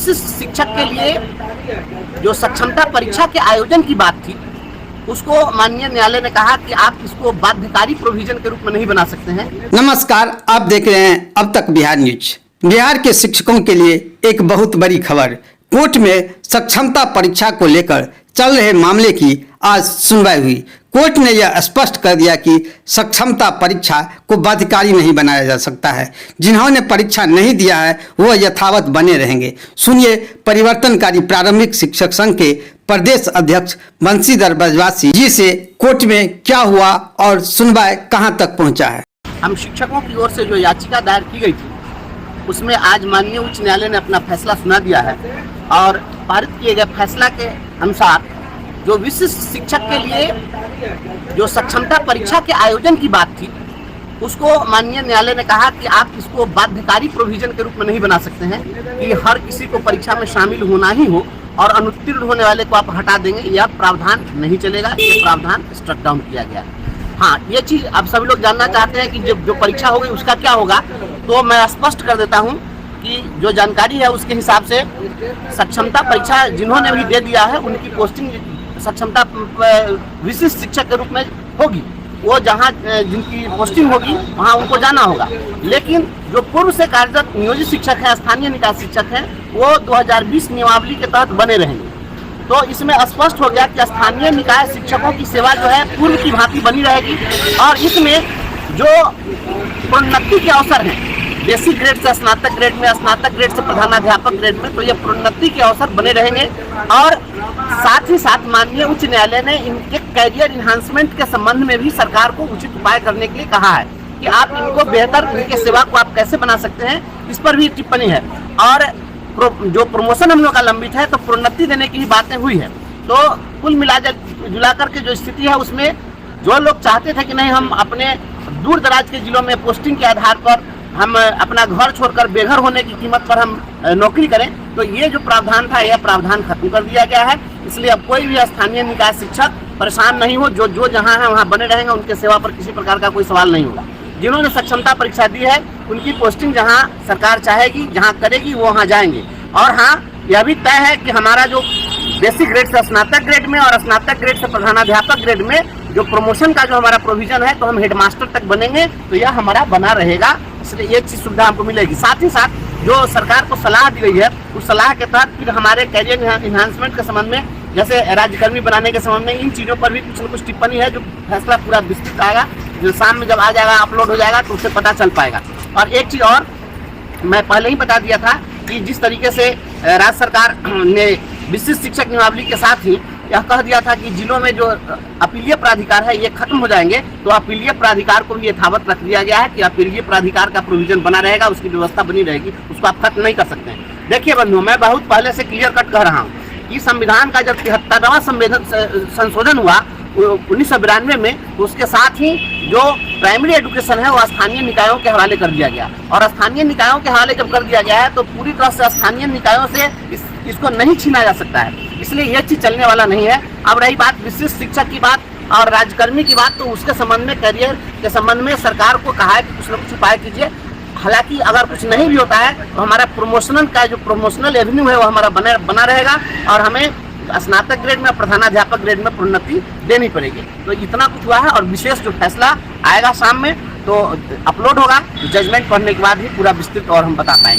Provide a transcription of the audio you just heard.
विशिष्ट शिक्षक के लिए जो सक्षमता परीक्षा के आयोजन की बात थी, उसको माननीय न्यायालय ने कहा कि आप इसको बाध्यकारी प्रोविजन के रूप में नहीं बना सकते हैं। नमस्कार, आप देख रहे हैं अब तक बिहार न्यूज। बिहार के शिक्षकों के लिए एक बहुत बड़ी खबर। कोर्ट में सक्षमता परीक्षा को लेकर चल रहे मामले की आज सुनवाई हुई। कोर्ट ने यह स्पष्ट कर दिया कि सक्षमता परीक्षा को बाध्यकारी नहीं बनाया जा सकता है। जिन्होंने परीक्षा नहीं दिया है वह यथावत बने रहेंगे। सुनिए परिवर्तनकारी प्रारंभिक शिक्षक संघ के प्रदेश अध्यक्ष बंशीधर ब्रजवासी जी से कोर्ट में क्या हुआ और सुनवाई कहां तक पहुंचा है। हम शिक्षकों की ओर से जो याचिका दायर की गई थी, उसमें आज माननीय उच्च न्यायालय ने अपना फैसला सुना दिया है और पारित किए गए फैसला के अनुसार जो विशिष्ट शिक्षक के लिए जो सक्षमता परीक्षा के आयोजन की बात थी, उसको माननीय न्यायालय ने कहा कि आप इसको बाध्यकारी प्रोविजन के रूप में नहीं बना सकते हैं कि हर किसी को परीक्षा में शामिल होना ही हो और अनुत्तीर्ण होने वाले को आप हटा देंगे। यह प्रावधान नहीं चलेगा, ये प्रावधान स्ट्रक डाउन किया गया। हाँ, ये चीज़ अब सभी लोग जानना चाहते हैं कि जो परीक्षा होगी उसका क्या होगा, तो मैं स्पष्ट कर देता हूँ कि जो जानकारी है उसके हिसाब से सक्षमता परीक्षा जिन्होंने भी दे दिया है उनकी पोस्टिंग सक्षमता विशिष्ट शिक्षक के रूप में होगी। वो जहाँ जिनकी पोस्टिंग होगी वहाँ उनको जाना होगा। लेकिन जो पूर्व से कार्यरत नियोजित शिक्षक हैं, स्थानीय निकाय शिक्षक हैं, वो 2020 नियमावली के तहत बने रहेंगे। तो इसमें स्पष्ट हो गया कि स्थानीय निकाय शिक्षकों की सेवा जो है पूर्व की भांति बनी रहेगी और इसमें जो प्रोन्नति के अवसर हैं, बेसिक ग्रेड से स्नातक ग्रेड में, स्नातक ग्रेड से प्रधानाध्यापक ग्रेड में, तो ये प्रोन्नति के अवसर बने रहेंगे। और साथ ही साथ माननीय उच्च न्यायालय ने इनके कैरियर इन्हांसमेंट के संबंध में भी सरकार को उचित उपाय करने के लिए कहा है कि आप इनको बेहतर, इनके सेवा को आप कैसे बना सकते हैं, इस पर भी टिप्पणी है। और जो प्रमोशन हम लोग का लंबित है तो प्रोन्नति देने की ही बातें हुई है। तो कुल जुलाकर के जो स्थिति है उसमें जो लोग चाहते थे कि नहीं हम अपने दूर दराज के जिलों में पोस्टिंग के आधार पर हम अपना घर छोड़कर बेघर होने की कीमत पर हम नौकरी करें, तो ये जो प्रावधान था यह प्रावधान खत्म कर दिया गया है। इसलिए अब कोई भी स्थानीय निकाय शिक्षक परेशान नहीं हो, जो जहाँ है वहाँ बने रहेंगे, उनके सेवा पर किसी प्रकार का कोई सवाल नहीं होगा। जिन्होंने सक्षमता परीक्षा दी है उनकी पोस्टिंग जहाँ सरकार चाहेगी, जहाँ करेगी, वो वहाँ जाएंगे। और हाँ, यह भी तय है कि हमारा जो बेसिक ग्रेड से स्नातक ग्रेड में और स्नातक ग्रेड से प्रधानाध्यापक ग्रेड में जो प्रमोशन का जो हमारा प्रोविजन है, तो हम हेडमास्टर तक बनेंगे, तो यह हमारा बना रहेगा। इसलिए ये चीज़ सुविधा हमको मिलेगी। साथ ही साथ जो सरकार को सलाह दी गई है, उस सलाह के तहत फिर हमारे कैरियर इन्हांसमेंट के संबंध में, जैसे राज्यकर्मी बनाने के संबंध में, इन चीज़ों पर भी कुछ न कुछ टिप्पणी है। जो फैसला पूरा विस्तृत आएगा, जो शाम में जब आ जाएगा, अपलोड हो जाएगा, तो उससे पता चल पाएगा। और एक चीज़ और मैं पहले ही बता दिया था कि जिस तरीके से राज्य सरकार ने विशिष्ट शिक्षक नियमावली के साथ ही यह कह दिया था कि जिलों में जो अपीलीय प्राधिकार है ये खत्म हो जाएंगे, तो अपीलीय प्राधिकार को भी यथावत रख दिया गया है कि अपीलीय प्राधिकार का प्रोविजन बना रहेगा, उसकी व्यवस्था बनी रहेगी, उसको आप खत्म नहीं कर सकते हैं। देखिए बंधुओं, मैं बहुत पहले से क्लियर कट कह रहा हूँ कि संविधान का जब 73वां संशोधन हुआ 1992 में, तो उसके साथ ही जो प्राइमरी एजुकेशन है वो स्थानीय निकायों के हवाले कर दिया गया। और स्थानीय निकायों के हवाले जब कर दिया गया है तो पूरी तरह से स्थानीय निकायों से इसको नहीं छीना जा सकता है। इसलिए यह चीज़ चलने वाला नहीं है। अब रही बात विशिष्ट शिक्षक की बात और राज्यकर्मी की बात, तो उसके संबंध में, कैरियर के संबंध में सरकार को कहा है कि कुछ न कुछ उपाय कीजिए। हालांकि अगर कुछ नहीं भी होता है तो हमारा प्रमोशनल का जो प्रमोशनल एवेन्यू है वो हमारा बना रहेगा और हमें स्नातक ग्रेड में, प्रधानाध्यापक ग्रेड में प्रोन्नति देनी पड़ेगी। तो इतना कुछ हुआ है और विशेष जो फैसला आएगा शाम में तो अपलोड होगा, जजमेंट पढ़ने के बाद ही पूरा विस्तृत और हम बता पाएंगे।